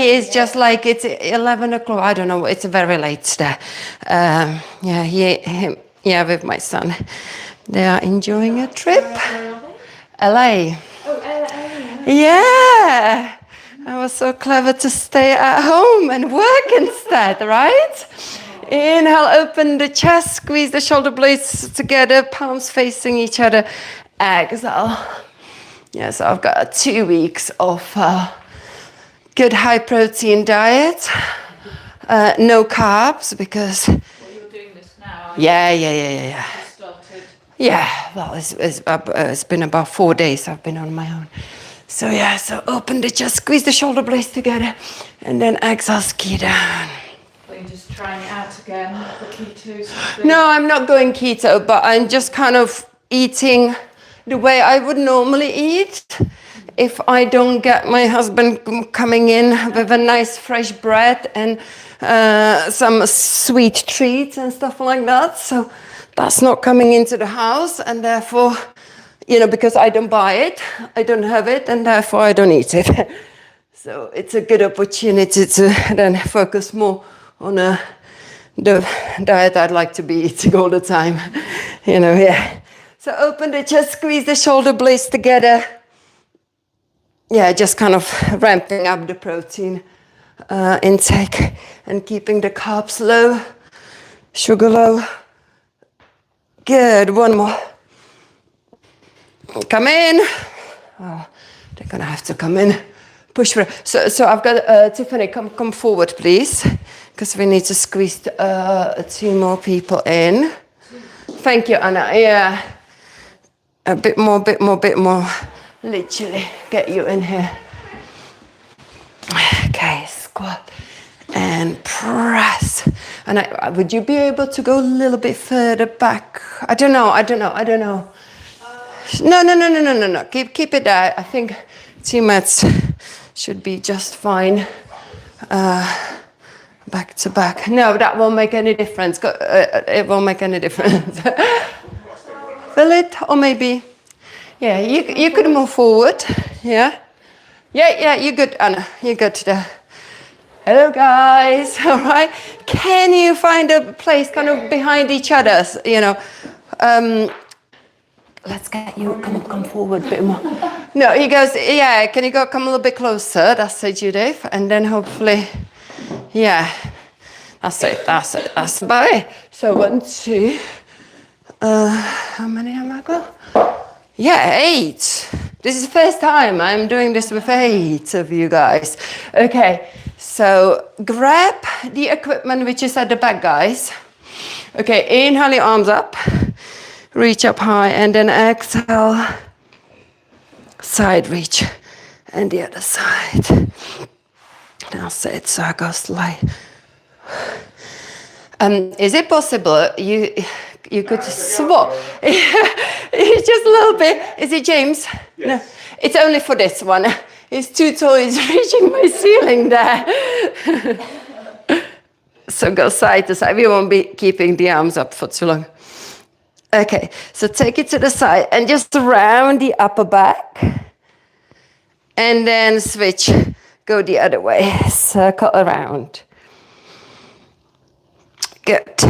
he is just like, it's 11 o'clock. I don't know. It's very late there. Yeah, with my son. They are enjoying a trip. LA. Oh, LA. Yeah. I was so clever to stay at home and work instead, right? Inhale, open the chest, squeeze the shoulder blades together, palms facing each other. Exhale. Yeah, so I've got 2 weeks of good high protein diet. No carbs because... Well, you're doing this now. Yeah. Started. Yeah, well, it's been about 4 days I've been on my own. So yeah, so open the chest, squeeze the shoulder blades together, and then exhale, ski down. Are you just trying it out again, the keto something? No, I'm not going keto, but I'm just kind of eating the way I would normally eat if I don't get my husband coming in with a nice fresh bread and some sweet treats and stuff like that. So that's not coming into the house, and therefore, because I don't buy it, I don't have it, and therefore I don't eat it. So it's a good opportunity to then focus more on the diet I'd like to be eating all the time. Yeah. So open the chest, squeeze the shoulder blades together. Yeah, just kind of ramping up the protein intake and keeping the carbs low, sugar low. Good, one more. Come in. Oh, they're gonna have to come in. Push for it. So I've got Tiffany. Come forward, please, because we need to squeeze 2 more people in. Thank you, Anna. Yeah, a bit more. Literally, get you in here. Okay, squat and press. And would you be able to go a little bit further back? I don't know. No. Keep it there. I think 2 mats should be just fine. Back to back. No, that won't make any difference. It won't make any difference. Will it? Or maybe... Yeah, you could move forward. Yeah, you're good, Anna. You're good there. Hello, guys. All right. Can you find a place kind of behind each other? Let's get you. Come forward a bit more. No, he goes. Yeah. Can you come a little bit closer? That's it, Judith. And then hopefully, yeah. That's it. That's about it. So 1, 2. How many am I got? Yeah, 8. This is the first time I'm doing this with 8 of you guys. Okay, so grab the equipment which is at the back, guys. Okay, inhale your arms up, reach up high, and then exhale, side reach, and the other side. That's it, so I go slide. Is it possible you could swap? It's just a little bit. Is it James? Yes. No, it's only for this one. It's too tall. It's reaching my ceiling there. So go side to side. We won't be keeping the arms up for too long. Okay, so take it to the side and just round the upper back. And then switch. Go the other way. Circle around. Good.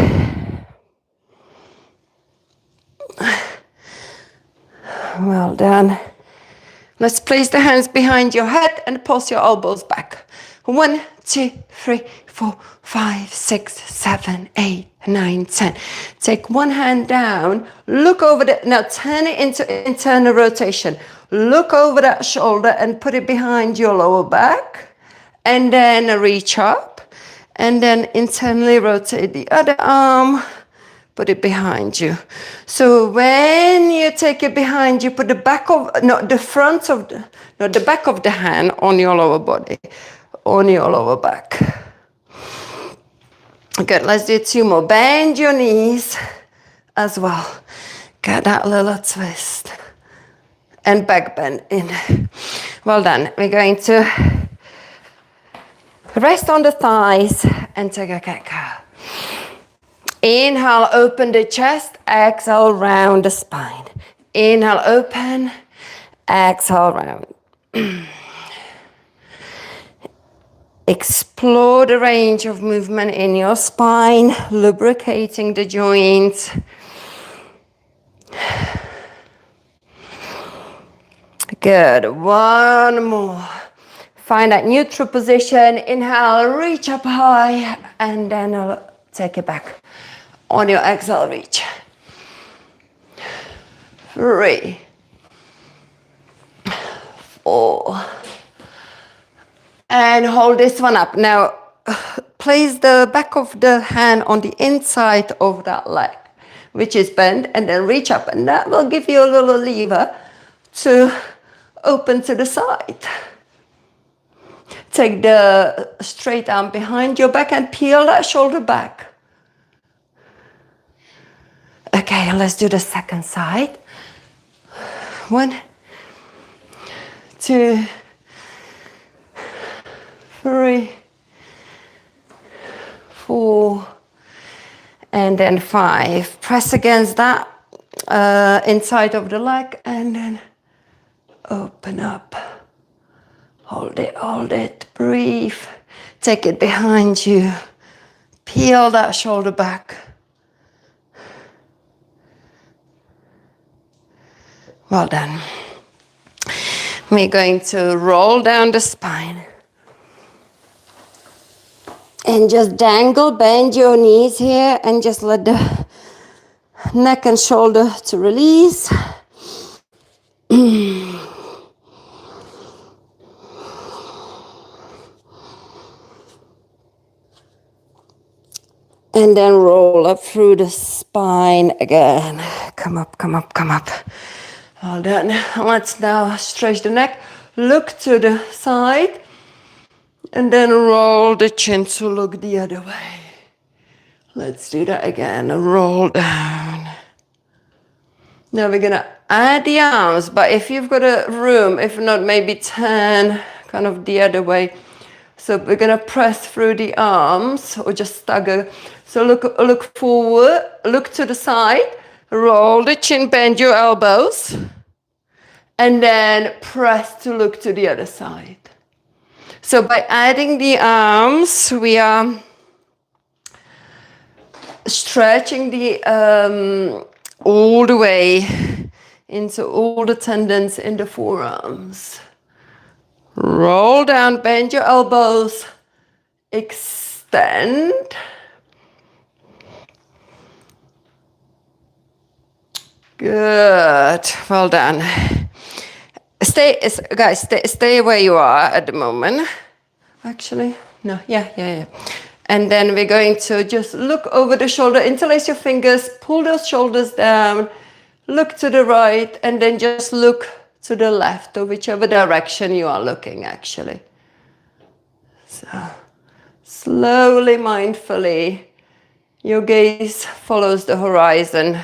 Well done. Let's place the hands behind your head and pulse your elbows back. 1, 2, 3, 4, 5, 6, 7, 8, 9, 10. Take one hand down, look over now turn it into internal rotation. Look over that shoulder and put it behind your lower back. And then reach up. And then internally rotate the other arm. Put it behind you. So when you take it behind you, put the back of, the back of the hand on your lower body, on your lower back. Good, let's do 2 more. Bend your knees as well. Get that little twist. And back bend in. Well done. We're going to rest on the thighs and take a cat cow. Inhale, open the chest. Exhale, round the spine. Inhale, open. Exhale, round. Explore the range of movement in your spine, lubricating the joints. Good. One more. Find that neutral position. Inhale, reach up high, and then take it back. On your exhale, reach. 3, 4. And hold this one up. Now, place the back of the hand on the inside of that leg, which is bent, and then reach up. And that will give you a little lever to open to the side. Take the straight arm behind your back and peel that shoulder back. Okay, let's do the second side. 1, 2, 3, 4, and then 5. Press against that inside of the leg and then open up. Hold it, breathe. Take it behind you. Peel that shoulder back. Well done. We're going to roll down the spine. And just dangle, bend your knees here and just let the neck and shoulder to release. And then roll up through the spine again. Come up, come up, come up. Well done. Let's now stretch the neck. Look to the side. And then roll the chin to look the other way. Let's do that again. Roll down. Now we're going to add the arms. But if you've got a room, if not, maybe turn kind of the other way. So we're going to press through the arms or just stagger. So look forward, look to the side, roll the chin, bend your elbows, and then press to look to the other side. So by adding the arms, we are stretching the all the way into all the tendons in the forearms. Roll down, bend your elbows, extend. Good, well done. Stay where you are at the moment. Actually, no, yeah. And then we're going to just look over the shoulder, interlace your fingers, pull those shoulders down, look to the right, and then just look to the left or whichever direction you are looking actually. So slowly, mindfully, your gaze follows the horizon.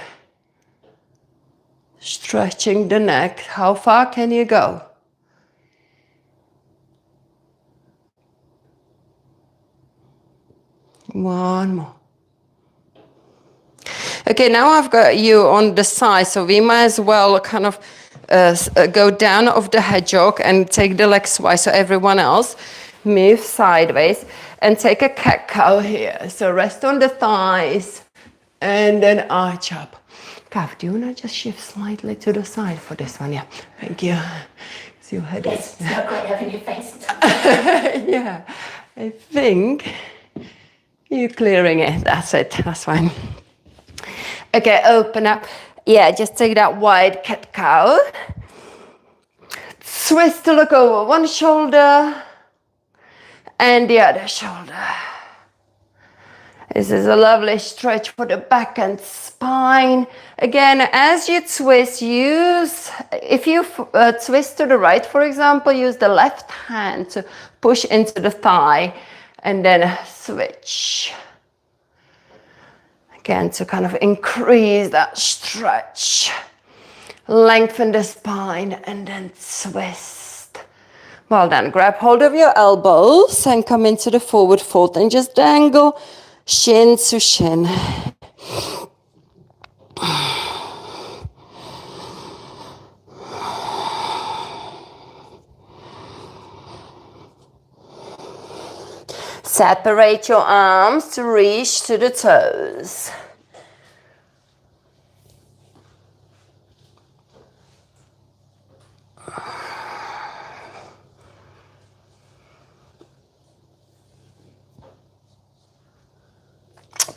Stretching the neck. How far can you go? One more. Okay, now I've got you on the side, so we might as well kind of go down off the hedgehog and take the legs wide. So everyone else move sideways and take a cat cow here. So rest on the thighs and then arch up. Kav, do you want to just shift slightly to the side for this one? Yeah, thank you. So your head is... It's not great having your face. Yeah, I think you're clearing it. That's it. That's fine. Okay, open up. Yeah, just take that wide cat cow. Twist to look over one shoulder and the other shoulder. This is a lovely stretch for the back and spine. Again, as you twist, if you twist to the right, for example, use the left hand to push into the thigh and then switch. Again, to kind of increase that stretch. Lengthen the spine and then twist. Well done. Grab hold of your elbows and come into the forward fold and just dangle shin to shin. Separate your arms to reach to the toes.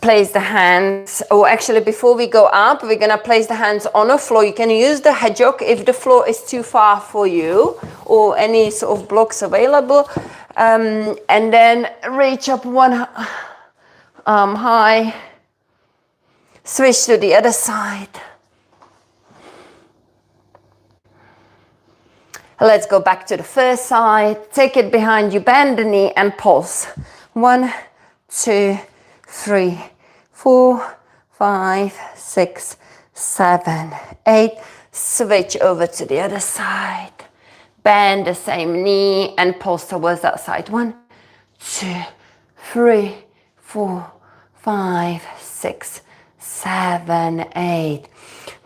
Place the hands, or actually before we go up, we're gonna place the hands on the floor. You can use the hedgehog if the floor is too far for you or any sort of blocks available. And then reach up one arm high, switch to the other side. Let's go back to the first side. Take it behind you, bend the knee and pulse. 1, 2, 3, 4, 5, 6, 7, 8. Switch over to the other side. Bend the same knee and pulse towards that side. 1, 2, 3, 4, 5, 6, 7, 8.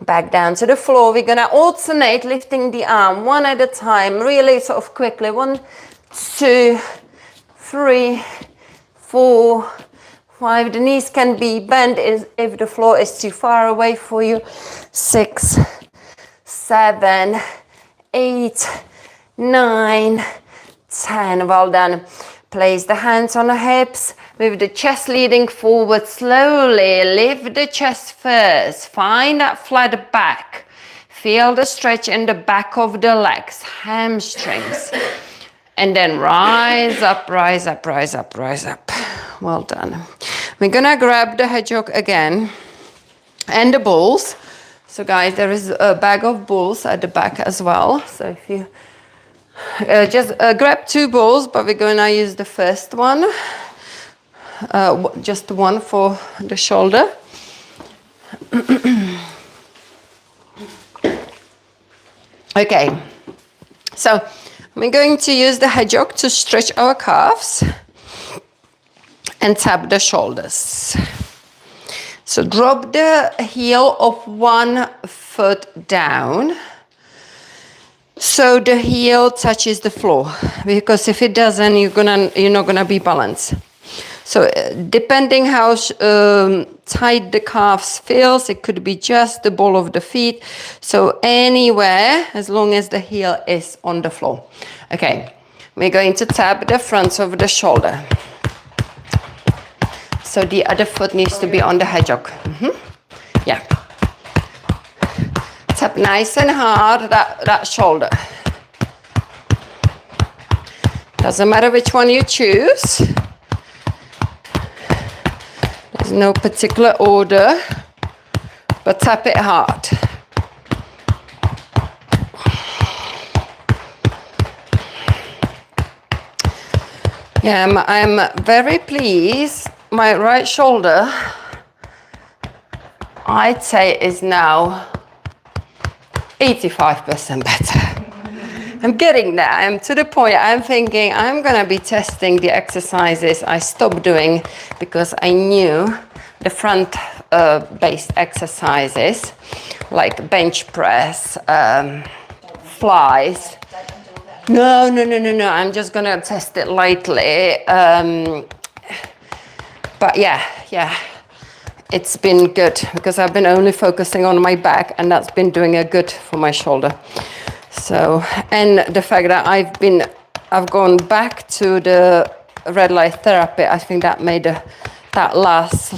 Back down to the floor. We're gonna alternate lifting the arm one at a time, really sort of quickly. 1, 2, 3, 4, 5. The knees can be bent if the floor is too far away for you. 6, 7, 8, 9, 10. Well done. Place the hands on the hips with the chest leading forward. Slowly lift the chest first. Find that flat back. Feel the stretch in the back of the legs, hamstrings. And then rise up, rise up, rise up, rise up. Well done. We're gonna grab the hedgehog again and the balls. So guys, there is a bag of balls at the back as well. So if you just grab 2 balls, but we're gonna use the first one. Just one for the shoulder. Okay, so we're going to use the hedgehog to stretch our calves and tap the shoulders. So drop the heel of one foot down so the heel touches the floor, because if it doesn't, you're not gonna be balanced. So depending how tight the calves feels, it could be just the ball of the feet. So anywhere, as long as the heel is on the floor. Okay, we're going to tap the front of the shoulder. So the other foot needs to be on the hedgehog. Yeah. Tap nice and hard that shoulder. Doesn't matter which one you choose. There's no particular order, but tap it hard. Yeah, I'm very pleased. My right shoulder, I'd say, is now 85% better. I'm getting there. I'm to the point I'm thinking I'm going to be testing the exercises I stopped doing because I knew the front based exercises like bench press, flies. No. I'm just going to test it lightly. But yeah, it's been good because I've been only focusing on my back, and that's been doing a good for my shoulder. So, and the fact that I've gone back to the red light therapy, I think that made that last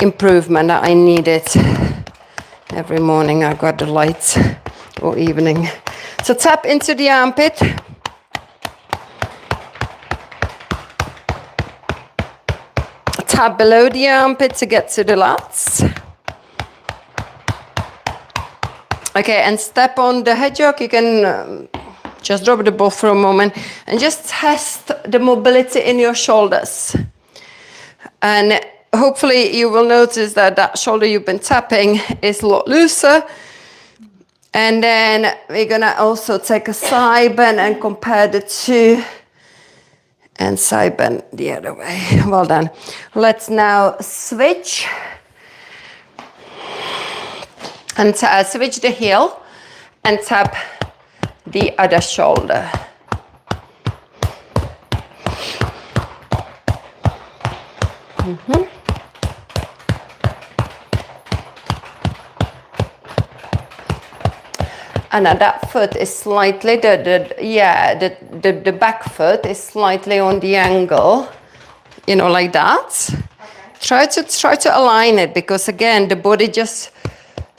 improvement that I needed. Every morning I got the lights, or evening. So tap into the armpit. Tap below the armpit to get to the lats. Okay, and step on the hedgehog. You can just drop the ball for a moment and just test the mobility in your shoulders. And hopefully you will notice that that shoulder you've been tapping is a lot looser. And then we're gonna also take a side bend and compare the two. And side bend the other way. Well done. Let's now switch. And switch the heel and tap the other shoulder. And that foot is slightly, the back foot is slightly on the angle, you know, like that. Okay. Try to align it, because again, the body just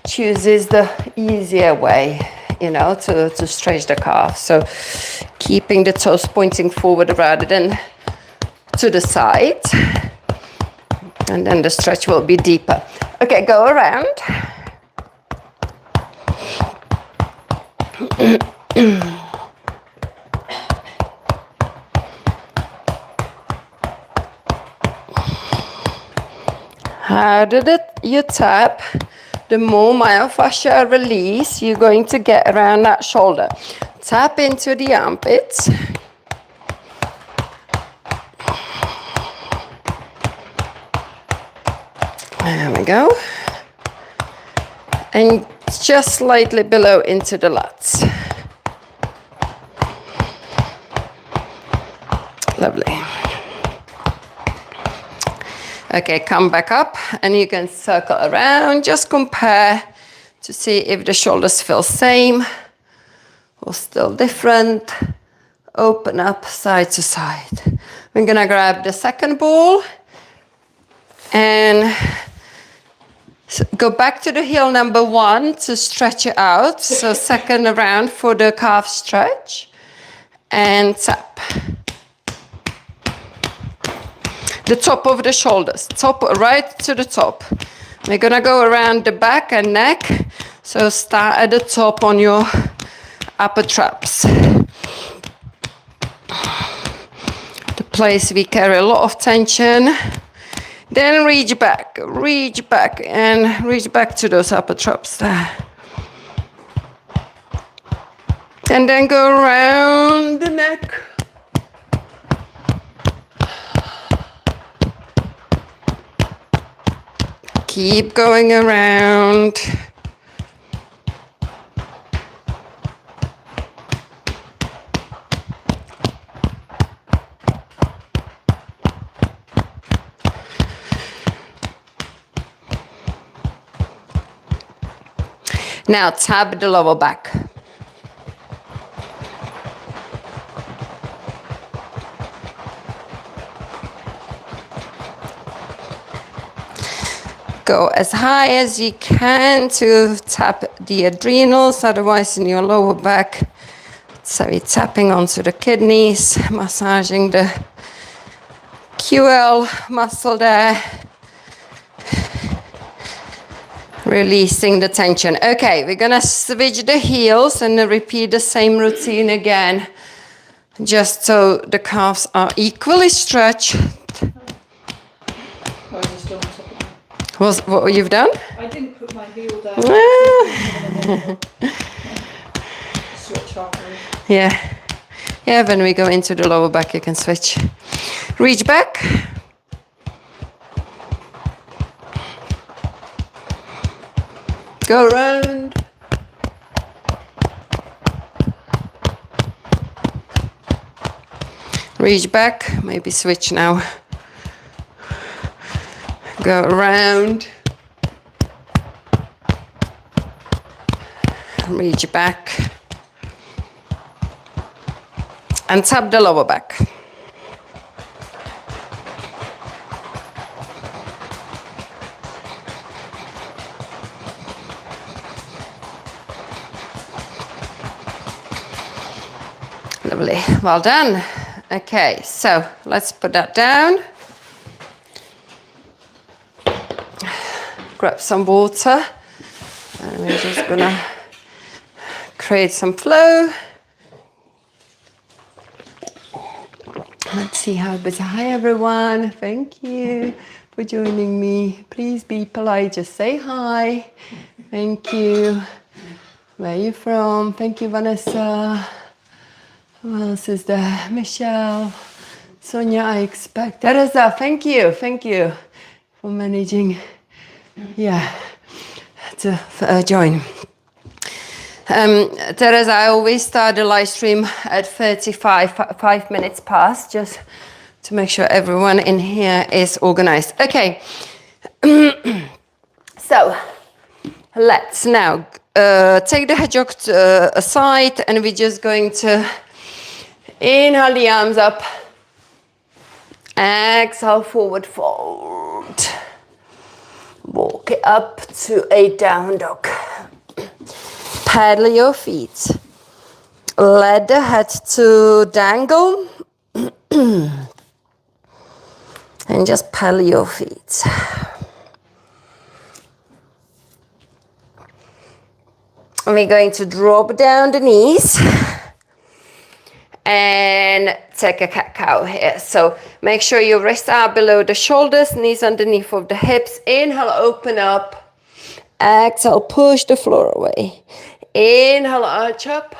chooses the easier way, you know, to stretch the calf. So keeping the toes pointing forward rather than to the side. And then the stretch will be deeper. Okay, go around. Harder you tap, the more myofascial release you're going to get around that shoulder. Tap into the armpits. There we go. And just slightly below into the lats. Lovely. Okay, come back up and you can circle around. Just compare to see if the shoulders feel same or still different. Open up side to side. We're gonna grab the second ball and go back to the heel number 1 to stretch it out. So second round for the calf stretch. And tap. The top of the shoulders, top right to the top. We're gonna go around the back and neck. So start at the top on your upper traps. The place we carry a lot of tension. Then reach back and reach back to those upper traps there. And then go around the neck. Keep going around. Now tap the lower back. Go as high as you can to tap the adrenals, otherwise in your lower back. So you're tapping onto the kidneys, massaging the QL muscle there. Releasing the tension. Okay, we're gonna switch the heels and repeat the same routine again, just so the calves are equally stretched. What you've done? I didn't put my heel down. Switch halfway. Yeah, when we go into the lower back, you can switch. Reach back. Go around. Reach back, maybe switch now. Go around. Reach back. And tap the lower back. Lovely, well done. Okay, so let's put that down. Grab some water. And we're just gonna create some flow. Let's see how it is. Hi everyone, thank you for joining me. Please be polite, just say hi. Thank you. Where are you from? Thank you, Vanessa. Who else is there? Michelle, Sonia, I expect. Teresa, thank you for managing, to join. Teresa, I always start the live stream at 5 minutes past, just to make sure everyone in here is organized. Okay, so let's now take the hedgehog aside, and we're just going to inhale the arms up, exhale, forward fold. Walk it up to a down dog. Paddle your feet. Let the head to dangle. And just paddle your feet. And we're going to drop down the knees and take a cat-cow here. So make sure your wrists are below the shoulders, knees underneath of the hips. Inhale, open up. Exhale, push the floor away. Inhale, arch up.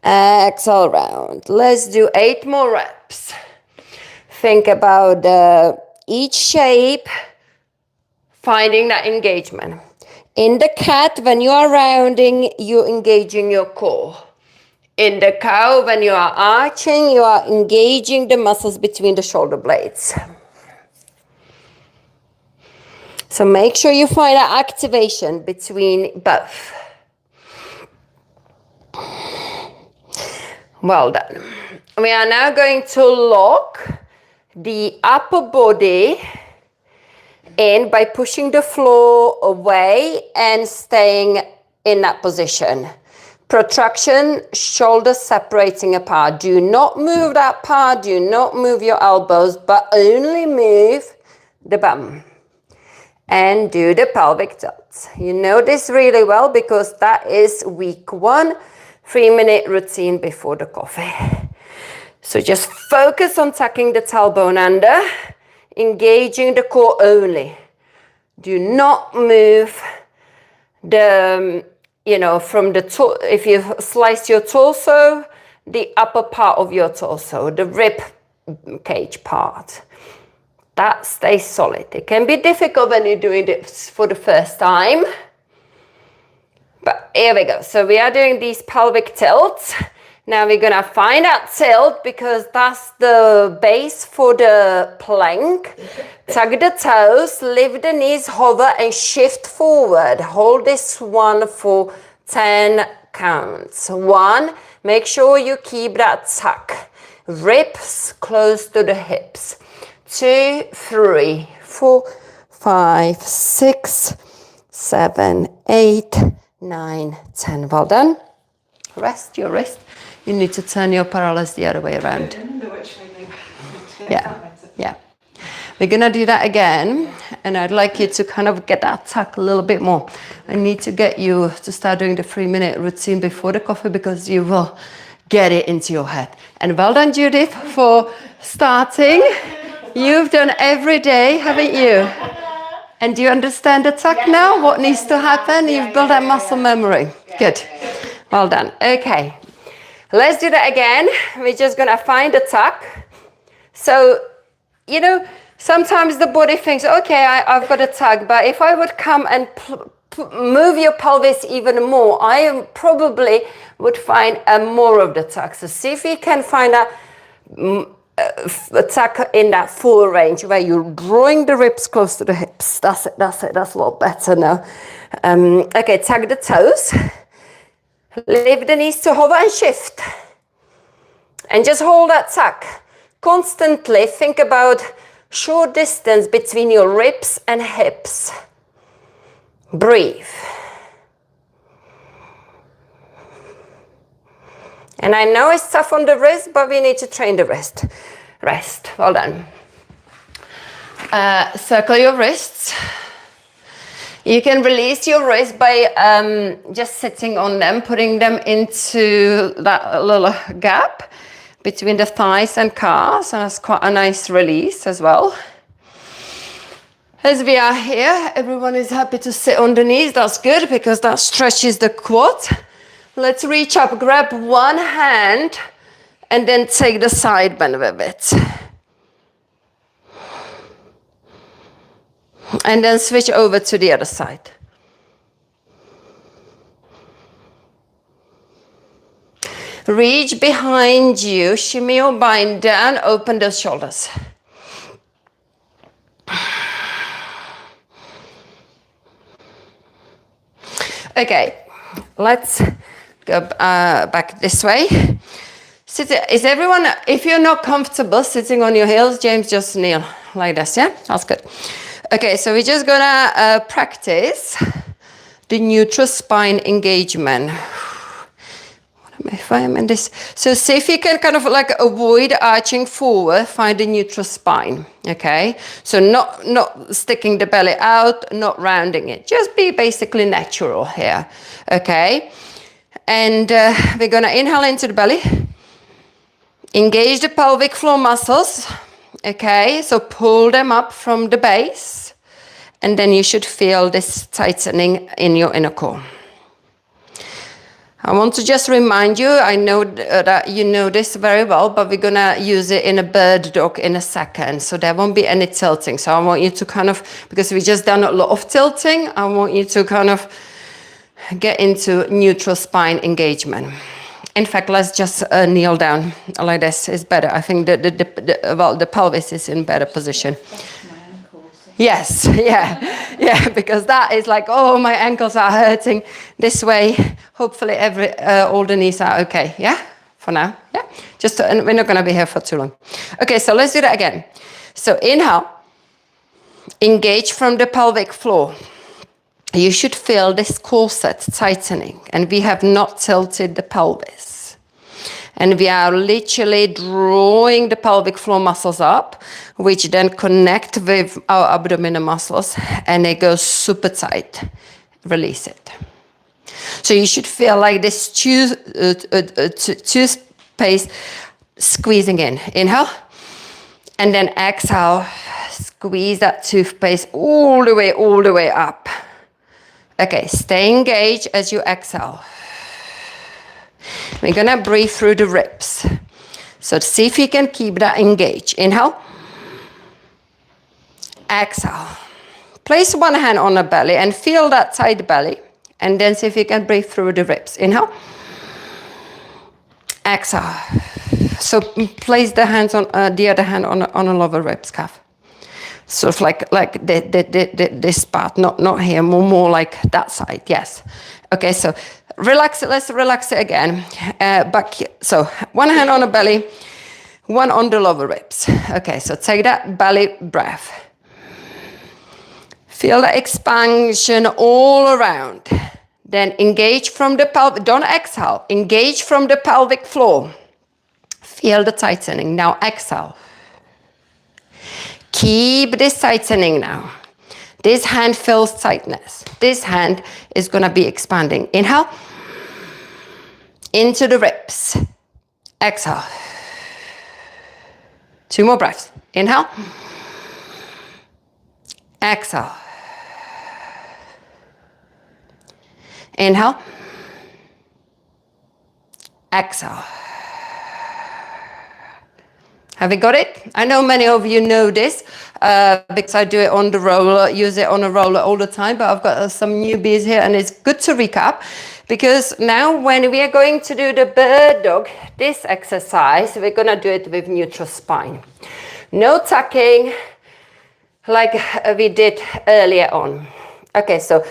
Exhale, round. Let's do 8 more reps. Think about each shape, finding that engagement. In the cat, when you are rounding, you're engaging your core. In the cow, when you are arching, you are engaging the muscles between the shoulder blades. So make sure you find that activation between both. Well done. We are now going to lock the upper body in by pushing the floor away and staying in that position. Protraction, shoulders separating apart. Do not move that part, do not move your elbows, but only move the bum. And do the pelvic tilt. You know this really well because that is week 1, 3-minute routine before the coffee. So just focus on tucking the tailbone under, engaging the core only. Do not move the, from the, if you slice your torso, the upper part of your torso, the rib cage part. That stays solid. It can be difficult when you're doing this for the first time. But here we go. So we are doing these pelvic tilts. Now we're gonna find that tilt because that's the base for the plank. Tuck the toes, lift the knees, hover and shift forward. Hold this one for 10 counts. 1, make sure you keep that tuck. Ribs close to the hips. 2, 3, 4, 5, 6, 7, 8, 9, 10. Well done. Rest your wrist. You need to turn your parallels the other way around. Yeah. We're gonna do that again, and I'd like you to kind of get that tuck a little bit more. I need to get you to start doing the 3-minute routine before the coffee because you will get it into your head. And well done, Judith, for starting. You've done every day, haven't you? And do you understand the tuck now? What needs to happen? You've built that muscle memory. Good. Well done. Okay. Let's do that again. We're just gonna find the tuck. So, sometimes the body thinks, okay, I've got a tuck, but if I would come and move your pelvis even more, I probably would find more of the tuck. So see if you can find a tuck in that full range where you're drawing the ribs close to the hips. That's it. That's a lot better now. Okay, tuck the toes. Lift the knees to hover and shift. And just hold that tuck. Constantly think about short distance between your ribs and hips. Breathe. And I know it's tough on the wrist, but we need to train the wrist. Rest. Well done. Circle your wrists. You can release your wrist by just sitting on them, putting them into that little gap between the thighs and calves, and that's quite a nice release as well. As we are here, everyone is happy to sit on the knees. That's good because that stretches the quad. Let's reach up, grab one hand, and then take the side bend with it. And then switch over to the other side. Reach behind you, shimmy your spine down, open those shoulders. Okay, let's go back this way. Is everyone, if you're not comfortable sitting on your heels, James, just kneel like this, yeah? That's good. Okay, so we're just gonna practice the neutral spine engagement. If I'm in this, so see if you can kind of like avoid arching forward, find a neutral spine, okay? So not sticking the belly out, not rounding it, just be basically natural here, okay? And we're gonna inhale into the belly, engage the pelvic floor muscles, okay? So pull them up from the base, and then you should feel this tightening in your inner core. I want to just remind you, I know that you know this very well, but we're gonna use it in a bird dog in a second, so there won't be any tilting. So I want you to kind of, because we just done a lot of tilting, I want you to kind of get into neutral spine engagement. In fact, let's just kneel down like this, is better. I think the pelvis is in better position. Yes, yeah, because that is like, oh, my ankles are hurting this way. Hopefully all the knees are okay, yeah, for now, yeah. Just, and we're not gonna be here for too long. Okay, so let's do that again. So inhale, engage from the pelvic floor. You should feel this corset tightening, and we have not tilted the pelvis. And we are literally drawing the pelvic floor muscles up, which then connect with our abdominal muscles, and it goes super tight. Release it. So you should feel like this toothpaste squeezing in. Inhale, and then exhale. Squeeze that toothpaste all the way up. Okay, stay engaged as you exhale. We're gonna breathe through the ribs. So see if you can keep that engaged. Inhale. Exhale. Place one hand on the belly and feel that tight belly. And then see if you can breathe through the ribs. Inhale. Exhale. So place the hands on the other hand on a lower ribs calf. Sort of like this part, not here, more like that side. Yes. Okay, so relax it. Let's relax it again. Back here. So one hand on the belly, one on the lower ribs. Okay, so take that belly breath. Feel the expansion all around. Then engage from the pelvic. Don't exhale. Engage from the pelvic floor. Feel the tightening. Now exhale. Keep this tightening now. This hand feels tightness. This hand is going to be expanding. Inhale. Into the ribs. Exhale. 2 more breaths. Inhale. Exhale. Inhale. Exhale. Have you got it? I know many of you know this because I do it on the roller, use it on a roller all the time, but I've got some newbies here, and it's good to recap because now when we are going to do the bird dog, this exercise, we're going to do it with neutral spine. No tucking like we did earlier on. Okay, so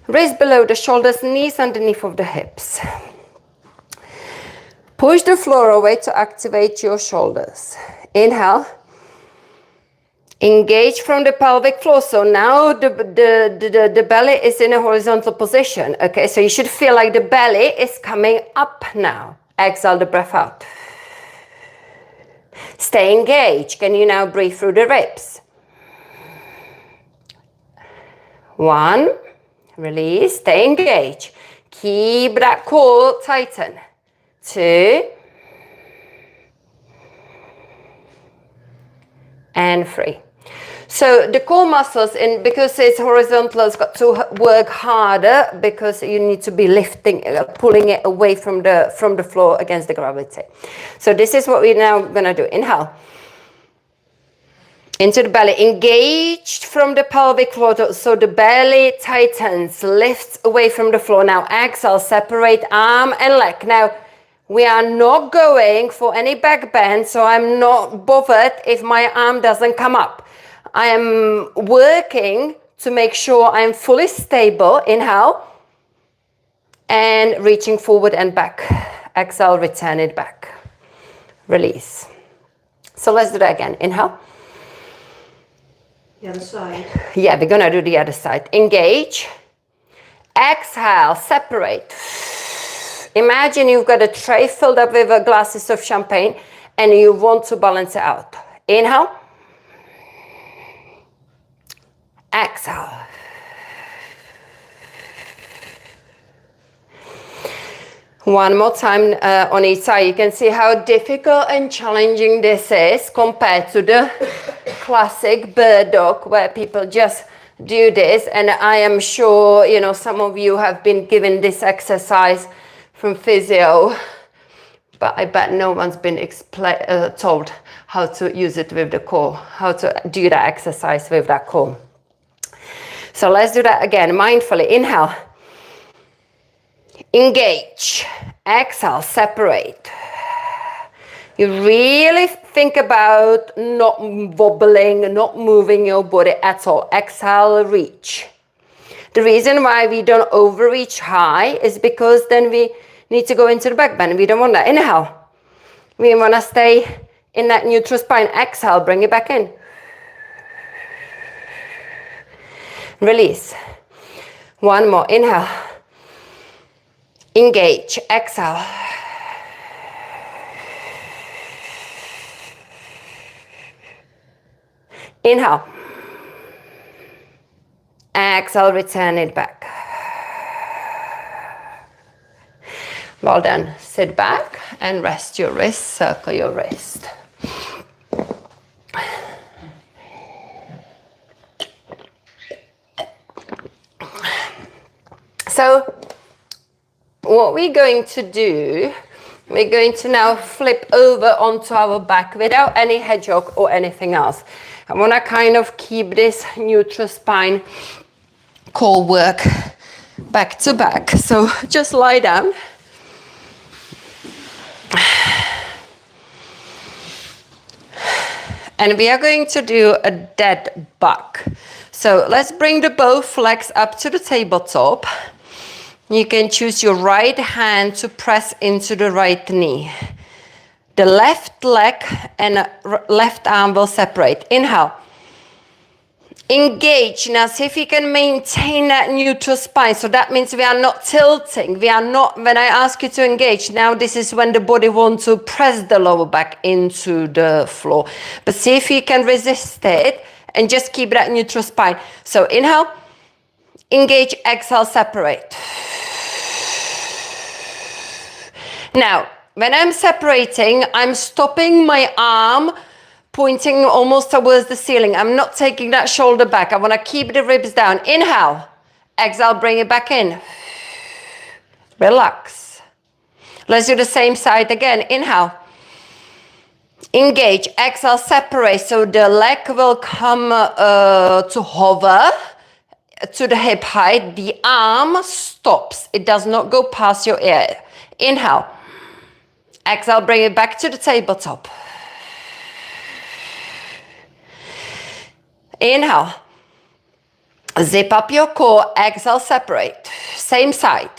wrist below the shoulders, knees underneath of the hips. Push the floor away to activate your shoulders. Inhale. Engage from the pelvic floor. So now the belly is in a horizontal position. Okay, so you should feel like the belly is coming up now. Exhale the breath out. Stay engaged. Can you now breathe through the ribs? 1. Release. Stay engaged. Keep that core tighten. 2 and 3. So the core muscles, because it's horizontal, it's got to work harder because you need to be lifting, pulling it away from the floor against the gravity. So this is what we're now gonna do. Inhale. Into the belly, engaged from the pelvic floor, so the belly tightens, lifts away from the floor. Now exhale, separate arm and leg. Now We are not going for any back bend, so I'm not bothered if my arm doesn't come up. I am working to make sure I'm fully stable. Inhale. And reaching forward and back. Exhale, return it back. Release. So let's do that again. Inhale. The other side. Yeah, we're gonna do the other side. Engage. Exhale, separate. Imagine you've got a tray filled up with glasses of champagne and you want to balance it out. Inhale. Exhale. One more time on each side. You can see how difficult and challenging this is compared to the classic bird dog where people just do this. And I am sure, you know, some of you have been given this exercise from physio, but I bet no one's been told how to use it with the core, how to do that exercise with that core. So let's do that again, mindfully. Inhale. Engage. Exhale, separate. You really think about not wobbling, not moving your body at all. Exhale, reach. The reason why we don't overreach high is because then we need to go into the back bend. We don't want that. Inhale. We want to stay in that neutral spine. Exhale, bring it back in. Release. One more. Inhale. Engage. Exhale. Inhale. Exhale, return it back. Well done. Sit back and rest your wrist, circle your wrist. So what we're going to do, we're going to now flip over onto our back without any hedgehog or anything else. I want to kind of keep this neutral spine core work back to back. So just lie down. And we are going to do a dead bug. So let's bring the both legs up to the tabletop. You can choose your right hand to press into the right knee. The left leg and left arm will separate. Inhale. Engage. Now see if you can maintain that neutral spine. So that means we are not tilting. We are not, when I ask you to engage, now this is when the body wants to press the lower back into the floor. But see if you can resist it and just keep that neutral spine. So inhale, engage, exhale, separate. Now, when I'm separating, I'm stopping my arm pointing almost towards the ceiling. I'm not taking that shoulder back. I want to keep the ribs down. Inhale. Exhale, bring it back in. Relax. Let's do the same side again. Inhale. Engage. Exhale, separate. So the leg will come to hover to the hip height. The arm stops. It does not go past your ear. Inhale. Exhale, bring it back to the tabletop. Inhale. Zip up your core. Exhale, separate. Same side.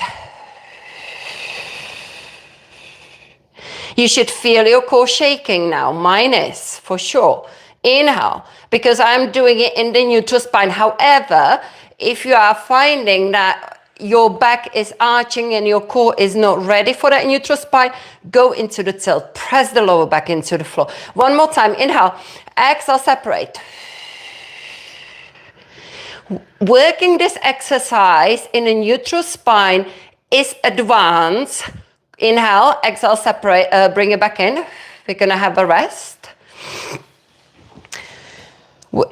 You should feel your core shaking now. Mine is, for sure. Inhale, because I'm doing it in the neutral spine. However, if you are finding that your back is arching and your core is not ready for that neutral spine, go into the tilt. Press the lower back into the floor. One more time. Inhale. Exhale, separate. Working this exercise in a neutral spine is advanced. Inhale, exhale, separate, bring it back in. We're gonna have a rest.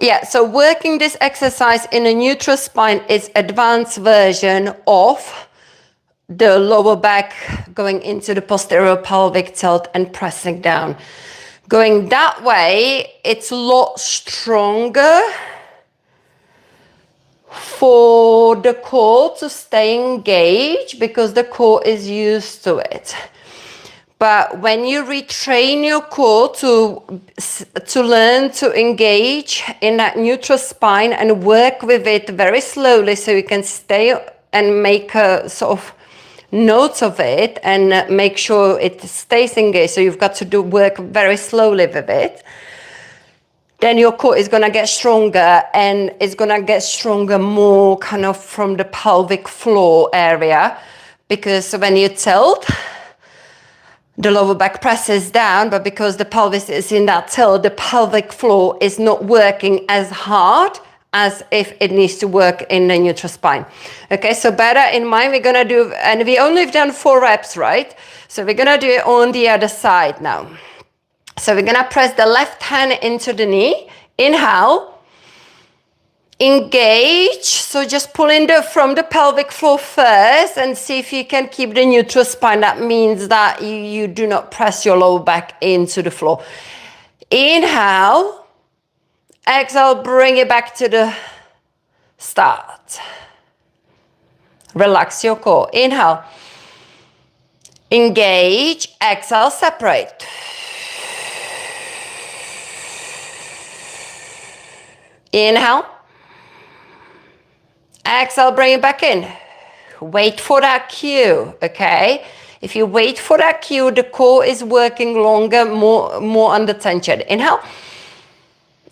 Yeah, so working this exercise in a neutral spine is advanced version of the lower back going into the posterior pelvic tilt and pressing down. Going that way, it's a lot stronger for the core to stay engaged because the core is used to it. But when you retrain your core to learn to engage in that neutral spine and work with it very slowly, so you can stay and make a sort of notes of it and make sure it stays engaged. So you've got to do work very slowly with it. Then your core is going to get stronger, and it's going to get stronger more kind of from the pelvic floor area, because when you tilt, the lower back presses down, but because the pelvis is in that tilt, the pelvic floor is not working as hard as if it needs to work in the neutral spine. Okay, so bear in mind, we're gonna do, and we only have done 4 reps, right? So we're gonna do it on the other side now. So we're gonna press the left hand into the knee, inhale, engage, so just pull in from the pelvic floor first and see if you can keep the neutral spine. That means that you do not press your lower back into the floor. Inhale, exhale, bring it back to the start. Relax your core. Inhale, engage, exhale, separate. Inhale. Exhale, bring it back in. Wait for that cue, okay? If you wait for that cue, the core is working longer, more under tension. Inhale.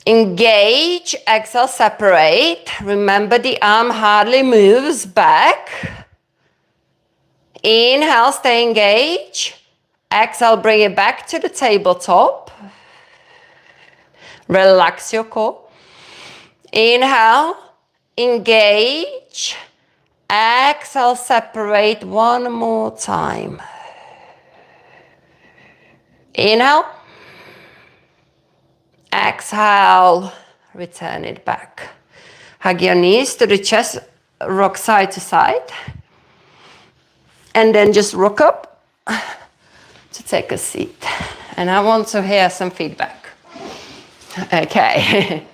Engage, exhale, separate. Remember, the arm hardly moves back. Inhale, stay engaged. Exhale, bring it back to the tabletop. Relax your core. Inhale. Engage, exhale, separate one more time. Inhale, exhale, return it back. Hug your knees to the chest, rock side to side, and then just rock up to take a seat. And I want to hear some feedback. Okay.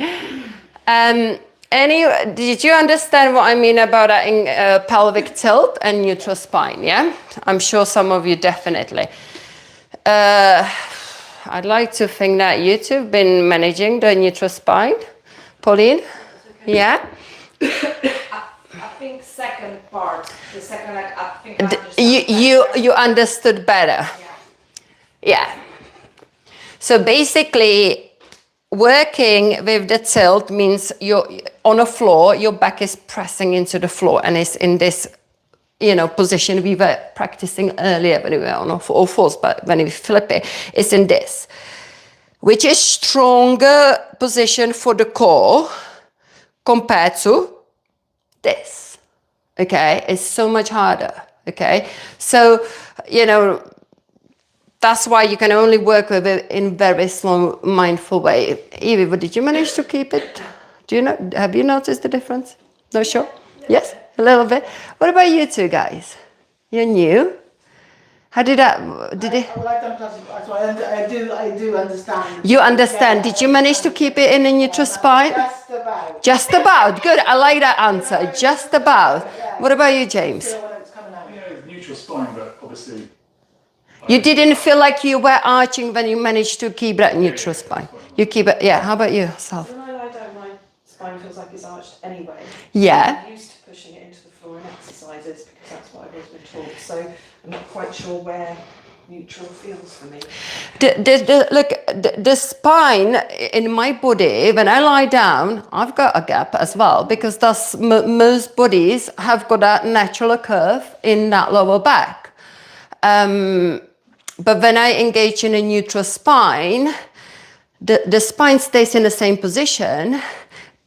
Did you understand what I mean about pelvic tilt and neutral spine? Yeah, I'm sure some of you definitely. I'd like to think that you two have been managing the neutral spine. Pauline? Okay. Yeah? I think second part, the second, I think I understood you understood better. Yeah. So basically, working with the tilt means you're on a floor, your back is pressing into the floor, and it's in this, position we were practicing earlier when we were on all fours, but when we flip it, it's in this, which is stronger position for the core compared to this. Okay, it's so much harder. Okay, so that's why you can only work with it in very slow, mindful way. Evie, but did you manage to keep it? Have you noticed the difference? No, sure? Yes, a little bit. What about you two guys? You're new. How did that? Well, I don't classify, so I do understand. You understand? Yeah. Did you manage to keep it in a neutral spine? Just about. Just about. Good. I like that answer. Just about. What about you, James? Neutral spine, but obviously. You didn't feel like you were arching when you managed to keep that neutral spine. You keep it. Yeah. How about you, Sal? When I lie down, my spine feels like it's arched anyway. Yeah. I'm used to pushing it into the floor in exercises because that's what I've always been taught. So I'm not quite sure where neutral feels for me. The spine in my body, when I lie down, I've got a gap as well, because that's most bodies have got a natural curve in that lower back. But when I engage in a neutral spine, the spine stays in the same position,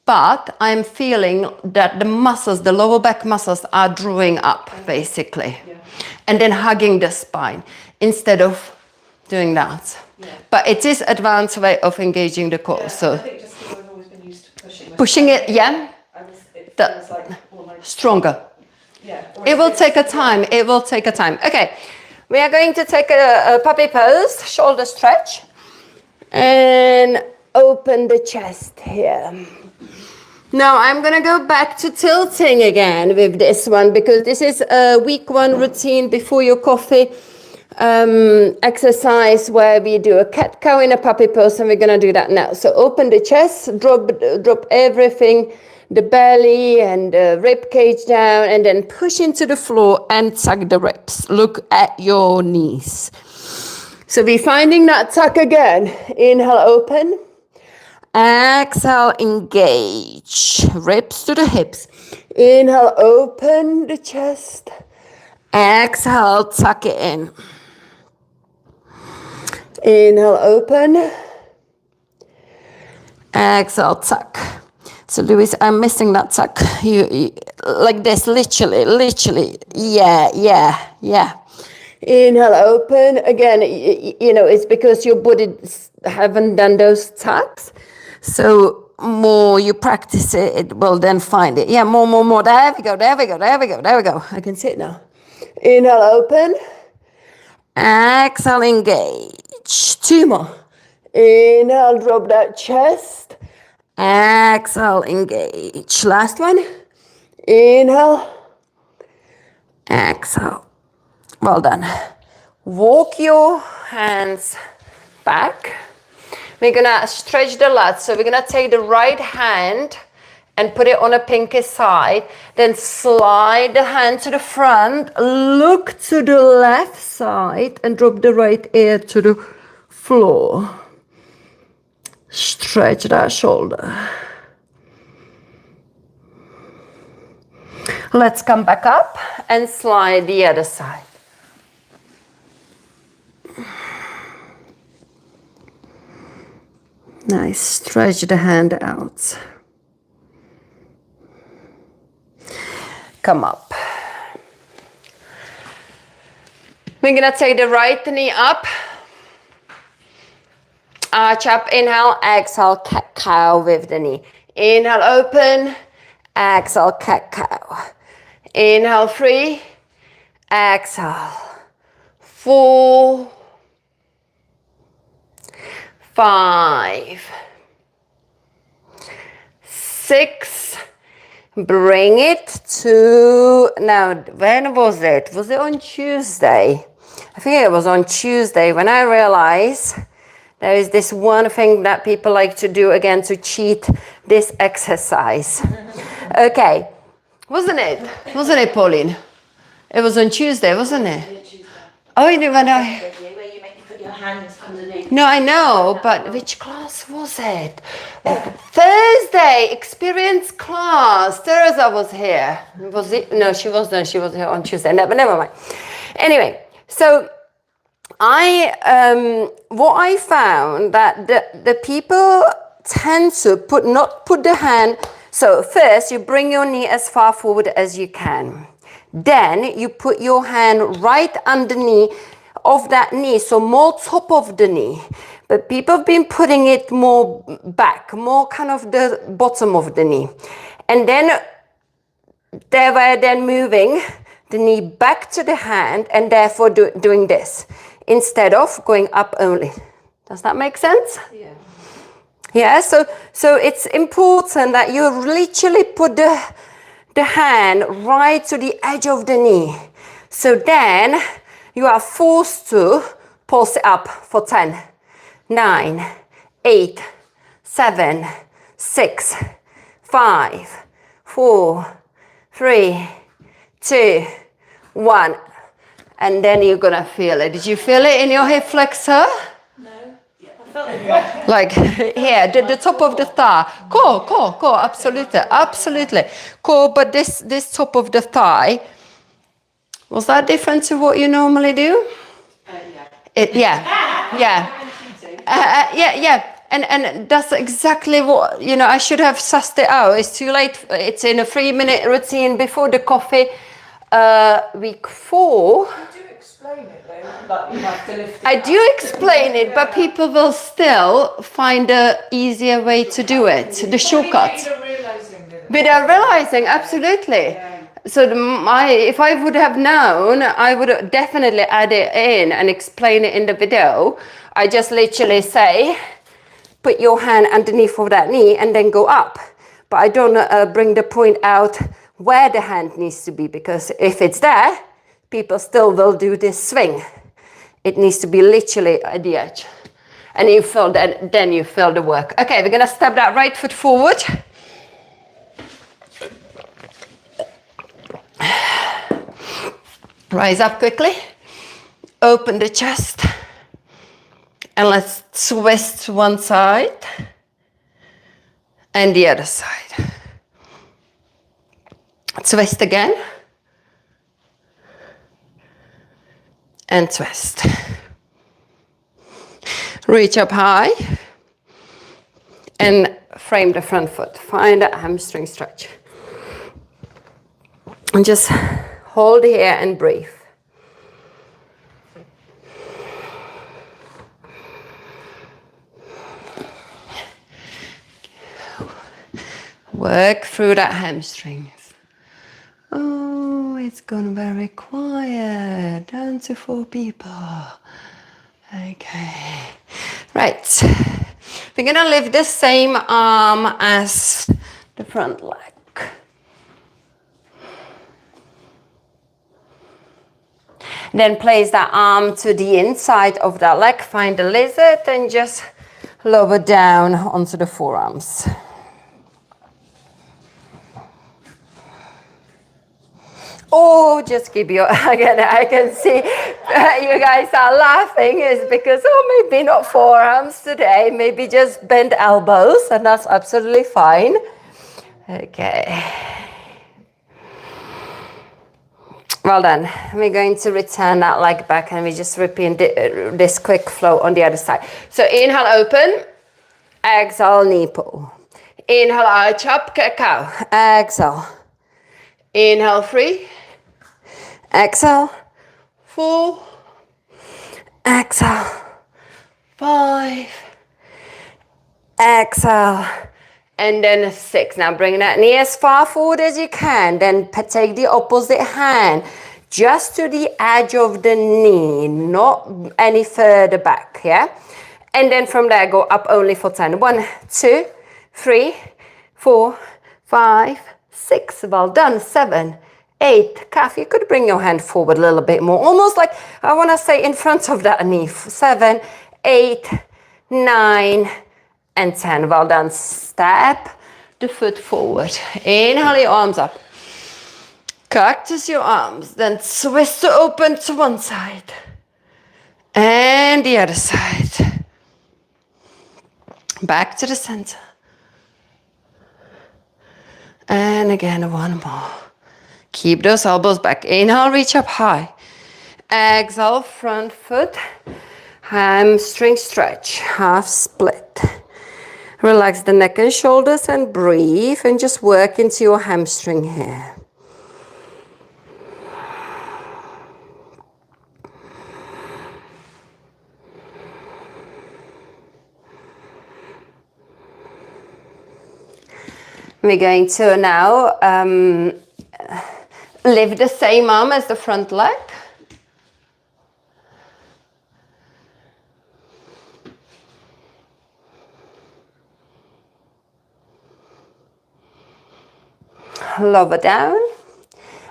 but I'm feeling that the muscles, the lower back muscles, are drawing up, basically. Yeah. And then hugging the spine instead of doing that. Yeah. But it is advanced way of engaging the core. Yeah, so I think just because I've always been used to pushing it, yeah. It feels like almost stronger. Yeah. It will take a time. It will take a time. Okay, we are going to take a puppy pose, shoulder stretch, and open the chest here. Now I'm gonna go back to tilting again with this one, because this is a week 1 routine before your coffee. exercise where we do a cat cow in a puppy pose, and we're gonna do that now. So open the chest, drop everything, the belly and the rib cage down, and then push into the floor and tuck the ribs. Look at your knees. So we're finding that tuck again. Inhale, open. Exhale, engage. Ribs to the hips. Inhale, open the chest. Exhale, tuck it in. Inhale, open. Exhale, tuck. So Louise, I'm missing that tuck. You like this, literally. Yeah. Inhale, open. Again, you know, it's because your body haven't done those tucks. So more you practice it, it will then find it. Yeah, more. There we go. I can see it now. Inhale, open. Exhale, engage. 2 more. Inhale, drop that chest. Exhale, engage. Last one. Inhale. Exhale. Well done. Walk your hands back. We're gonna stretch the lats. So we're gonna take the right hand and put it on a pinky side. Then slide the hand to the front. Look to the left side and drop the right ear to the floor. Stretch that shoulder. Let's come back up and slide the other side. Nice. Stretch the hand out. Come up. We're gonna take the right knee up. Arch up, inhale, exhale, cat cow with the knee. Inhale, open, exhale, cat cow. Inhale, 3, exhale, 4, 5, 6, bring it to, now when was it? Was it on Tuesday? I think it was on Tuesday when I realized there is this one thing that people like to do again to cheat this exercise. Okay, wasn't it, Pauline? It was on Tuesday, wasn't it? Yeah, Tuesday. Oh, you when I... Where you make you put your hands underneath. No, I know, but which class was it? Thursday, experience class. Teresa was here. Was it? No, she wasn't. She was here on Tuesday. No, but never mind. Anyway, so what I found that the people tend to not put the hand. So first you bring your knee as far forward as you can. Then you put your hand right underneath of that knee, so more top of the knee. But people have been putting it more back, more kind of the bottom of the knee. And then they were then moving the knee back to the hand and therefore doing this instead of going up only. Does that make sense? Yeah. Yeah, so it's important that you literally put the hand right to the edge of the knee. So then you are forced to pulse it up for 10, 9, 8, 7, 6, 5, 4, 3, 2, 1. And then you're gonna feel it. Did you feel it in your hip flexor? No. Yeah, I felt it. Like here, the top of the thigh. Core, absolutely. Core, but this top of the thigh, was that different to what you normally do? Yeah. Yeah. And that's exactly what, I should have sussed it out. It's too late. It's in a 3-minute routine before the coffee. Week 4. You do explain it though, like you have to lift it I up. do explain it, but people will still find a easier way to do it, the shortcut. Without realizing, absolutely. Yeah. So if I would have known, I would definitely add it in and explain it in the video. I just literally say, put your hand underneath of that knee and then go up. But I don't bring the point out where the hand needs to be, because if it's there, people still will do this swing. It needs to be literally at the edge. And you feel that, then you feel the work. Okay, we're gonna step that right foot forward. Rise up quickly. Open the chest. And let's twist to one side and the other side. Twist again. And twist. Reach up high and frame the front foot. Find that hamstring stretch. And just hold here and breathe. Work through that hamstring. Oh, it's gone very quiet. Down to 4 people. Okay. Right. We're gonna lift the same arm as the front leg. Then place that arm to the inside of that leg. Find the lizard and just lower down onto the forearms. Oh, just keep your, again, I can see you guys are laughing is because, oh, maybe not forearms today, maybe just bent elbows, and that's absolutely fine. Okay. Well done. We're going to return that leg back and we just repeat this quick flow on the other side. So inhale, open. Exhale, knee pull. Inhale, arch up, cat-cow. Exhale. Inhale, 3. Exhale, 4. Exhale, 5. Exhale, and then 6. Now bring that knee as far forward as you can. Then take the opposite hand just to the edge of the knee, not any further back, yeah? And then from there, go up only for 10. 1, 2, 3, 4, 5, 6. Well done. 7, 8. Calf, you could bring your hand forward a little bit more. Almost like, I want to say in front of that knee. 7, 8, 9, and 10. Well done. Step the foot forward. Inhale your arms up. Cactus your arms. Then twist to open to one side. And the other side. Back to the center. And again, one more. Keep those elbows back. Inhale, reach up high. Exhale, front foot. Hamstring stretch, half split. Relax the neck and shoulders and breathe and just work into your hamstring here. We're going to now lift the same arm as the front leg. Lower down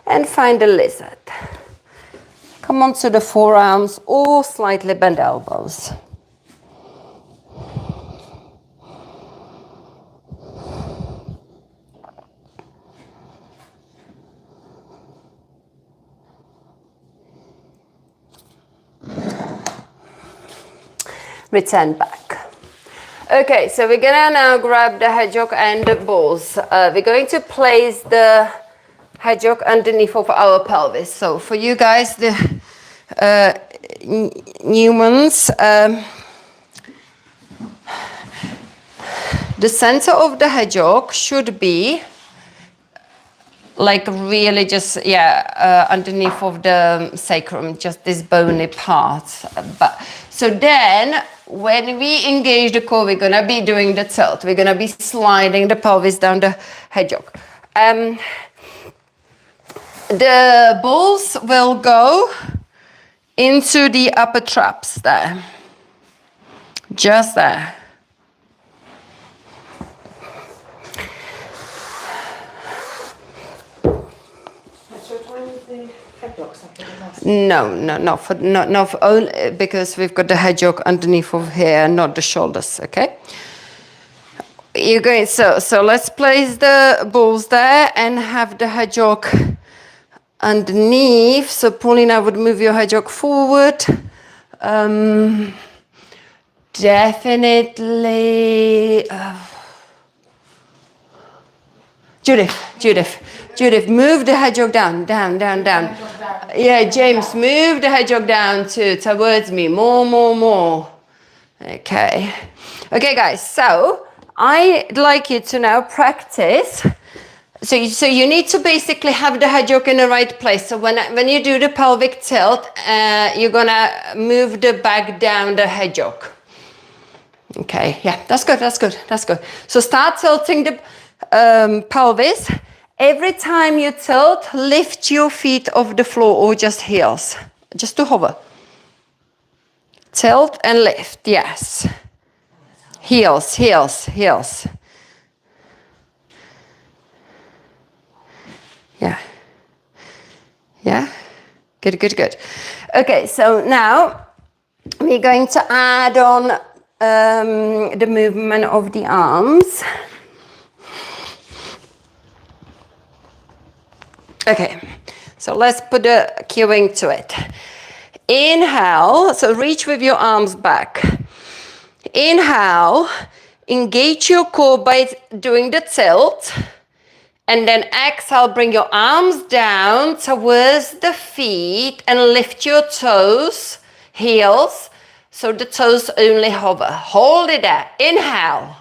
and find a lizard. Come onto the forearms or slightly bend elbows. Return back. Okay, so we're gonna now grab the hedgehog and the balls. We're going to place the hedgehog underneath of our pelvis. So for you guys, the new ones, the center of the hedgehog should be like really just, underneath of the sacrum, just this bony part. But so then, when we engage the core, we're gonna be doing the tilt. We're gonna be sliding the pelvis down the hedgehog. The balls will go into the upper traps there. Just there. No, not for only because we've got the hedgehog underneath of here, not the shoulders. Okay. You're going so let's place the balls there and have the hedgehog underneath. So Paulina would move your hedgehog forward. Definitely. Judith, move the hedgehog down. Yeah, James, move the hedgehog down towards me. More. Okay, guys. So I'd like you to now practice. So you need to basically have the hedgehog in the right place. So when you do the pelvic tilt, you're gonna move the back down the hedgehog. Okay, yeah, that's good. So start tilting the pelvis. Every time you tilt, lift your feet off the floor or just heels, just to hover. Tilt and lift, yes. Heels. Yeah. Good. Okay, so now we're going to add on the movement of the arms. Okay, so let's put the cueing to it. Inhale, so reach with your arms back. Inhale, engage your core by doing the tilt. And then exhale, bring your arms down towards the feet and lift your toes, heels, so the toes only hover. Hold it there. Inhale.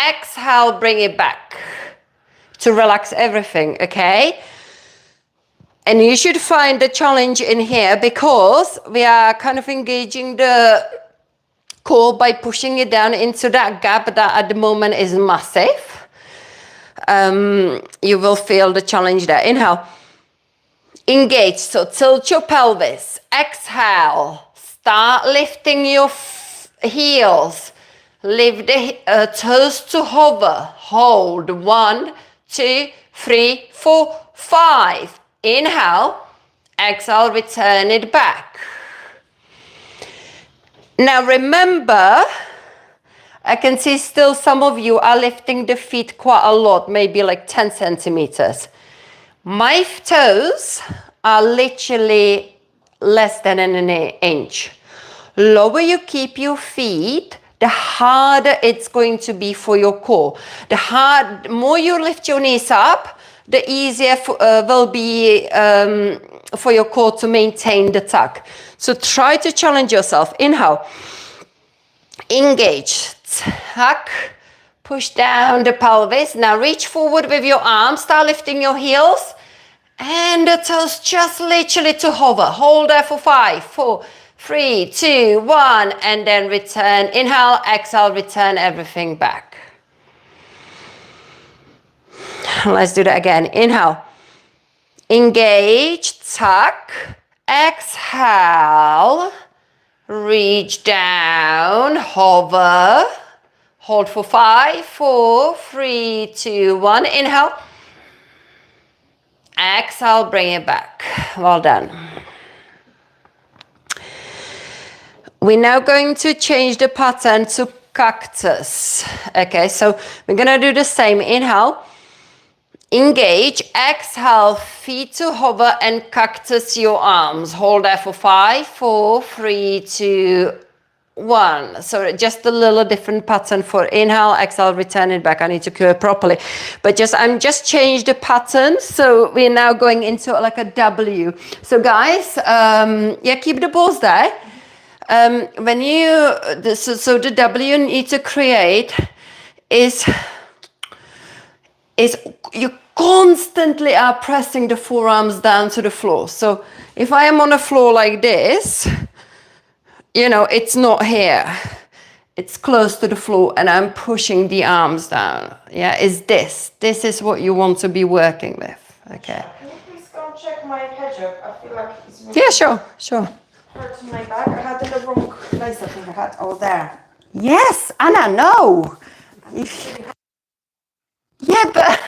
Exhale, bring it back to relax everything, okay? And you should find the challenge in here because we are kind of engaging the core by pushing it down into that gap that at the moment is massive. You will feel the challenge there. Inhale. Engage, so tilt your pelvis. Exhale. Start lifting your heels. Lift the toes to hover. Hold. 1, 2, 3, 4, 5. Inhale. Exhale, return it back. Now remember, I can see still some of you are lifting the feet quite a lot, maybe like 10 centimeters. My toes are literally less than an inch. Lower you keep your feet, the harder it's going to be for your core. The more you lift your knees up, the easier will be for your core to maintain the tuck. So try to challenge yourself. Inhale. Engage. Tuck. Push down the pelvis. Now reach forward with your arms. Start lifting your heels. And the toes just literally to hover. Hold there for 5, 4, 3, 2, 1. And then return. Inhale, exhale, return everything back. Let's do that again. Inhale. Engage. Tuck. Exhale. Reach down. Hover. Hold for 5, 4, 3, 2, 1. Inhale. Exhale, bring it back. Well done. We're now going to change the pattern to cactus. Okay, so we're gonna do the same. Inhale, engage, exhale, feet to hover and cactus your arms. Hold there for 5, 4, 3, 2, 1. So just a little different pattern for inhale, exhale, return it back. I need to cue it properly. But I'm just changed the pattern. So we're now going into like a W. So guys, yeah, keep the balls there. When so the W you need to create is you constantly are pressing the forearms down to the floor. So if I am on the floor like this, you know, it's not here. It's close to the floor and I'm pushing the arms down. Yeah, is this. This is what you want to be working with. Okay. Can you please go and check my hedgehog? I feel like it's really Yeah, sure. hurting my back. I had it in the wrong place. I think I had there. Yes, Anna, no. Yeah, but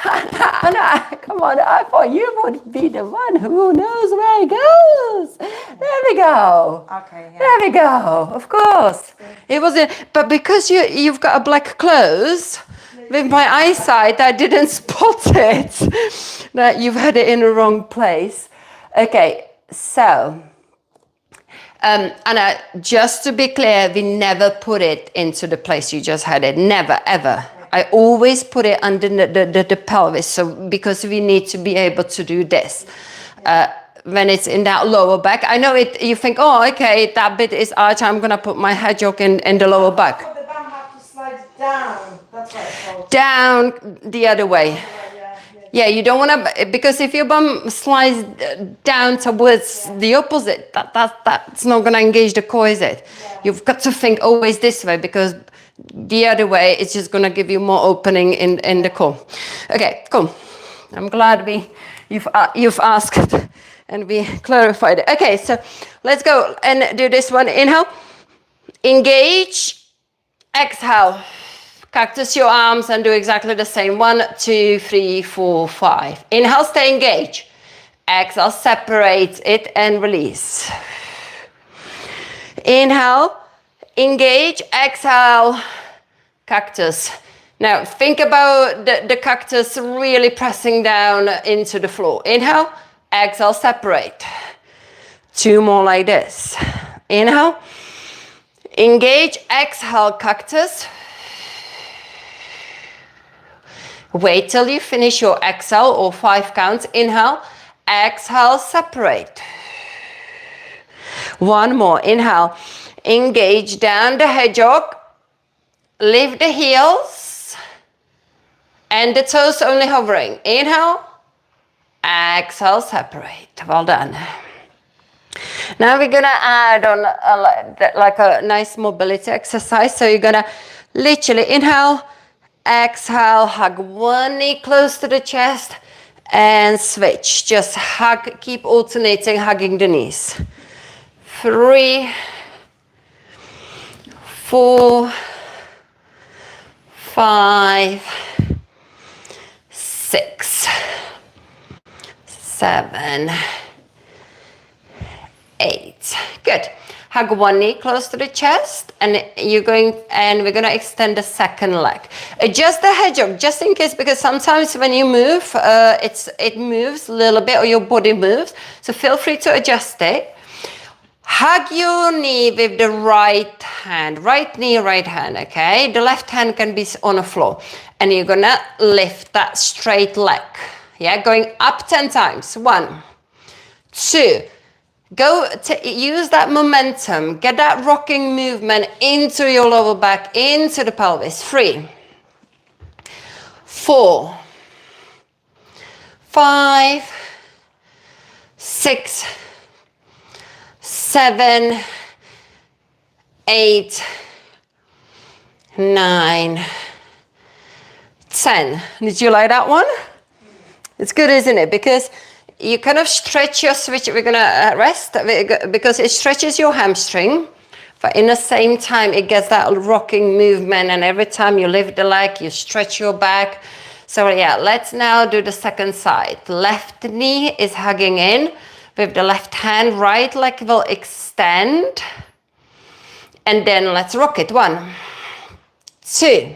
come on, I thought you would be the one who knows where it goes. There we go. Okay, yeah. There we go, of course. It wasn't, but because you've got a black clothes, with my eyesight, I didn't spot it, that you've had it in the wrong place. Okay, so, Anna, just to be clear, we never put it into the place you just had it, never, ever. I always put it under the pelvis, so because we need to be able to do this. When it's in that lower back, I know it. You think, oh, okay, that bit is arch. I'm gonna put my hedgehog in the lower back. But the bum have to slide down. That's what it's called. Down the other way. Yeah, you don't want to, because if your bum slides down towards the opposite, that's not going to engage the core, is it? Yeah. You've got to think always this way, because the other way is just going to give you more opening in the core. Okay, cool. I'm glad you've asked and we clarified it. Okay, so let's go and do this one. Inhale, engage, exhale. Cactus your arms and do exactly the same. 1, 2, 3, 4, 5. Inhale, stay engaged. Exhale, separate it and release. Inhale, engage, exhale, cactus. Now think about the cactus really pressing down into the floor. Inhale, exhale, separate. 2 more like this. Inhale, engage, exhale, cactus. Wait till you finish your exhale or 5 counts. Inhale, exhale, separate. 1 more. Inhale, engage down the hedgehog. Lift the heels and the toes only hovering. Inhale, exhale, separate. Well done. Now we're gonna add on like a nice mobility exercise. So you're gonna literally inhale, exhale, hug one knee close to the chest and switch. Just hug, keep alternating, hugging the knees. 3, 4, 5, 6, 7, 8. Good. Hug one knee close to the chest, and we're going to extend the second leg. Adjust the hedgehog just in case, because sometimes when you move, it moves a little bit, or your body moves. So feel free to adjust it. Hug your knee with the right hand, right knee, right hand. Okay, the left hand can be on the floor, and you're gonna lift that straight leg. Yeah, going up 10 times. 1, 2. Go to use that momentum, get that rocking movement into your lower back, into the pelvis. 3, 4, 5, 6, 7, 8, 9, 10. Did you like that one? It's good, isn't it? Because you kind of stretch your switch. We're gonna rest because it stretches your hamstring, but in the same time it gets that rocking movement, and every time you lift the leg you stretch your back. So yeah, let's now do the second side. Left knee is hugging in with the left hand, right leg will extend, and then let's rock it. 1, 2,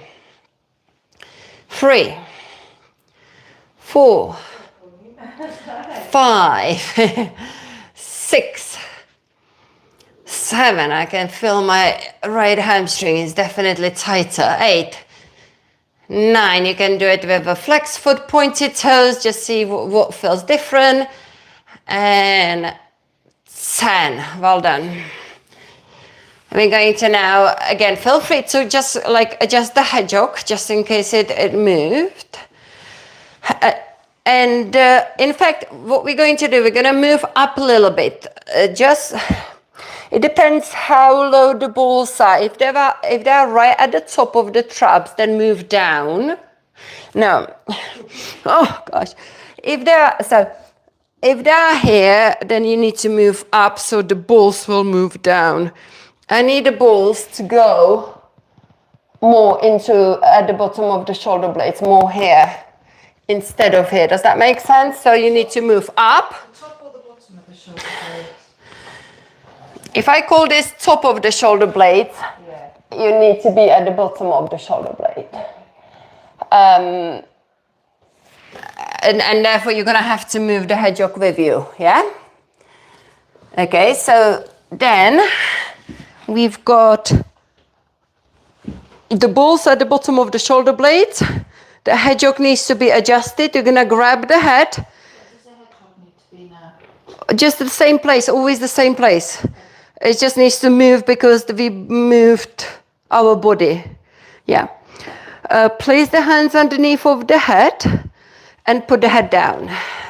3, 4, 5, 6, 7. I can feel my right hamstring is definitely tighter. 8, 9. You can do it with a flex foot, pointed toes. Just see what feels different. And 10. Well done. We're going to now, again, feel free to just like adjust the hedgehog just in case it moved. And in fact, what we're going to do, we're going to move up a little bit. It depends how low the balls are. If they're right at the top of the traps, then move down. No. Oh gosh. If they're here, then you need to move up so the balls will move down. I need the balls to go more into at the bottom of the shoulder blades, more here. instead of here. Does that make sense? So you need to move up. The top or the bottom of the shoulder blades? If I call this top of the shoulder blade, Yeah. you need to be at the bottom of the shoulder blade. And therefore you're gonna have to move the hedgehog with you, yeah? Okay, so then we've got the balls at the bottom of the shoulder blade. The hedgehog needs to be adjusted. You're gonna grab the head. Where does the hedgehog need to be now? Just the same place, always the same place. It just needs to move because we moved our body. Yeah. Place the hands underneath of the head and put the head down.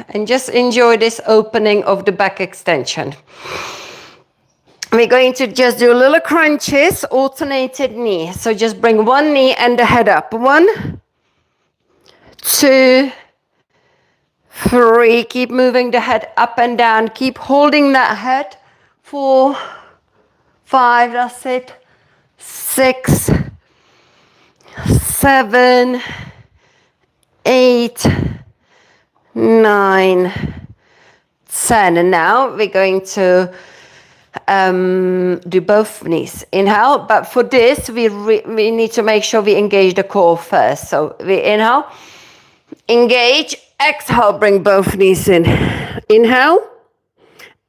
And just enjoy this opening of the back extension. We're going to just do little crunches, alternated knee. So just bring one knee and the head up. 1, 2, 3. Keep moving the head up and down. Keep holding that head. 4, 5, that's it. 6, 7, 8, 9, 10. And now we're going to do both knees. Inhale, but for this we need to make sure we engage the core first. So we inhale, engage, exhale, bring both knees in. Inhale,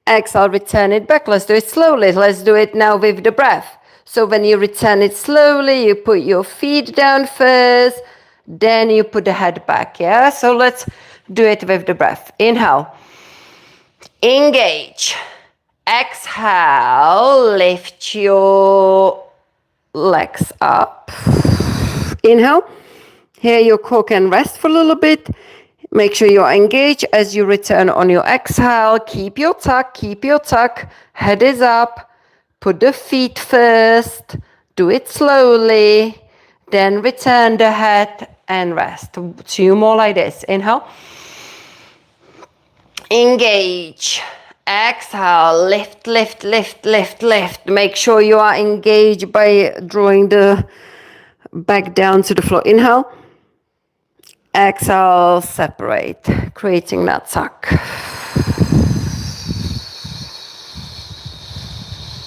exhale, return it back. Let's do it slowly. Let's do it now with the breath. So when you return it slowly, you put your feet down first, then you put the head back, yeah? So let's do it with the breath. Inhale, engage. Exhale, lift your legs up. Inhale. Here your core can rest for a little bit. Make sure you're engaged as you return on your exhale. Keep your tuck, keep your tuck. Head is up. Put the feet first. Do it slowly. Then return the head and rest. 2 more like this. Inhale. Engage. Exhale, lift, lift, lift, lift, lift. Make sure you are engaged by drawing the back down to the floor. Inhale. Exhale, separate, creating that tuck.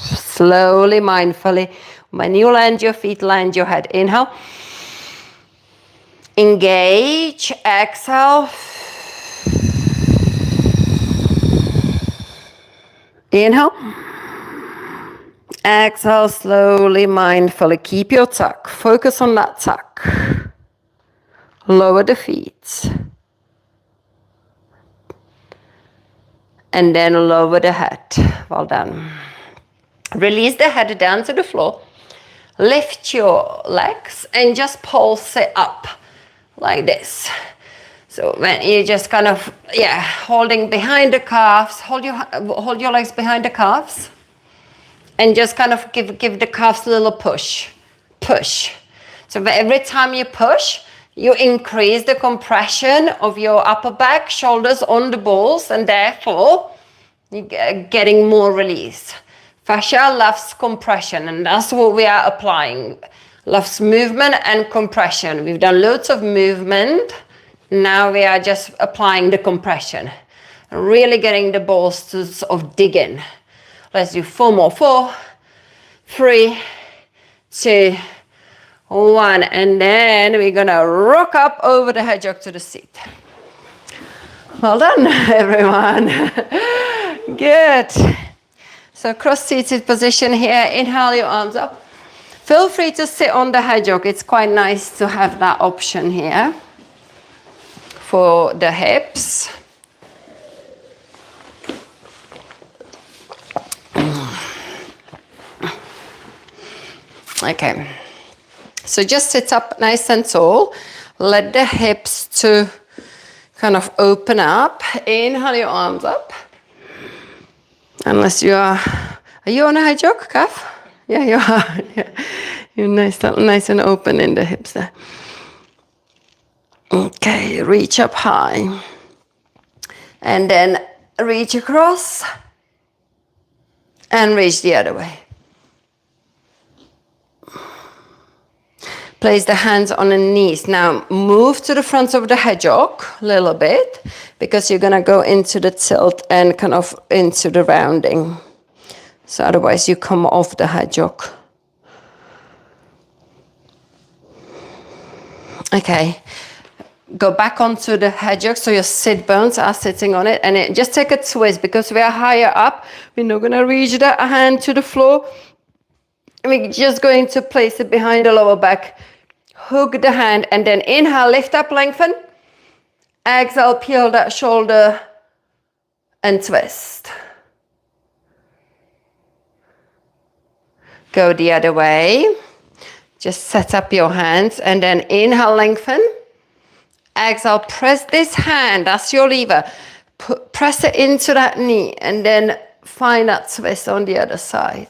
Slowly, mindfully. When you land your feet, land your head. Inhale. Engage. Exhale. Inhale. Exhale, slowly, mindfully. Keep your tuck. Focus on that tuck. Lower the feet. And then lower the head. Well done. Release the head down to the floor. Lift your legs and just pulse it up like this. So when you just kind of, holding behind the calves, hold your legs behind the calves, and just kind of give the calves a little push. So every time you push, you increase the compression of your upper back, shoulders on the balls, and therefore you're getting more release. Fascia loves compression, and that's what we are applying. Loves movement and compression. We've done loads of movement. Now we are just applying the compression. Really getting the balls to sort of dig in. Let's do 4 more. 4, 3, 2, 1. And then we're gonna rock up over the hedgehog to the seat. Well done, everyone. Good. So cross-seated position here. Inhale your arms up. Feel free to sit on the hedgehog. It's quite nice to have that option here for the hips. Okay. So just sit up nice and tall. Let the hips to kind of open up. Inhale your arms up. Unless you are you on a hedgehog, calf? Yeah, you are. Yeah. You're nice and open in the hips there. Okay, reach up high. And then reach across. And reach the other way. Place the hands on the knees. Now move to the front of the hedgehog a little bit because you're gonna go into the tilt and kind of into the rounding. So otherwise you come off the hedgehog. Okay, go back onto the hedgehog so your sit bones are sitting on it, and just take a twist because we are higher up. We're not gonna reach that hand to the floor. We're just going to place it behind the lower back. Hook the hand and then inhale, lift up, lengthen. Exhale, peel that shoulder and twist. Go the other way. Just set up your hands and then inhale, lengthen. Exhale, press this hand, that's your lever. Press it into that knee and then find that twist on the other side.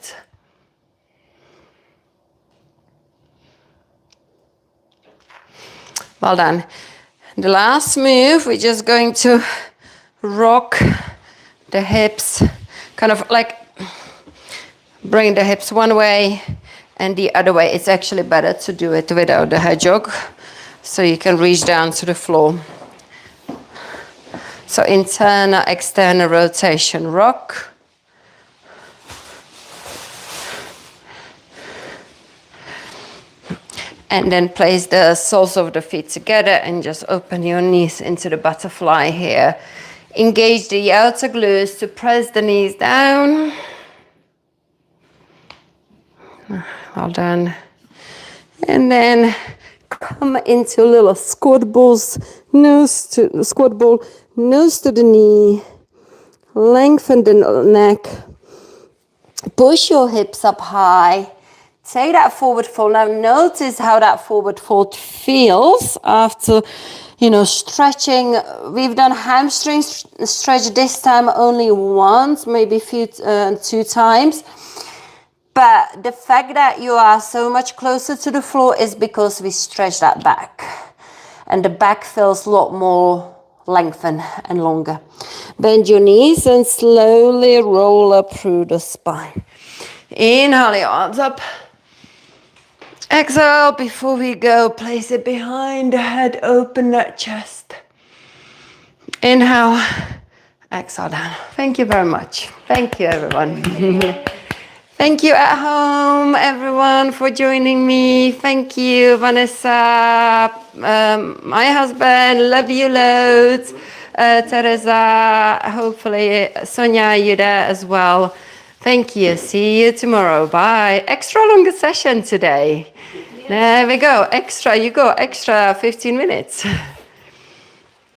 Well done. The last move, we're just going to rock the hips, kind of like bring the hips one way and the other way. It's actually better to do it without the hedgehog, so you can reach down to the floor. So internal, external rotation, rock. And then place the soles of the feet together and just open your knees into the butterfly here. Engage the outer glutes to press the knees down. Well done. And then come into little squat balls, nose to the knee. Lengthen the neck. Push your hips up high. Take that forward fold. Now notice how that forward fold feels after, stretching. We've done hamstring stretch this time only once, maybe 2 times. But the fact that you are so much closer to the floor is because we stretch that back. And the back feels a lot more lengthened and longer. Bend your knees and slowly roll up through the spine. Inhale your arms up. Exhale, before we go, place it behind the head, open that chest. Inhale, exhale down. Thank you very much. Thank you, everyone. Thank you at home, everyone, for joining me. Thank you, Vanessa, my husband, love you loads. Teresa, hopefully, Sonia, you there as well. Thank you. See you tomorrow. Bye. Extra longer session today. There we go. Extra. You go extra 15 minutes.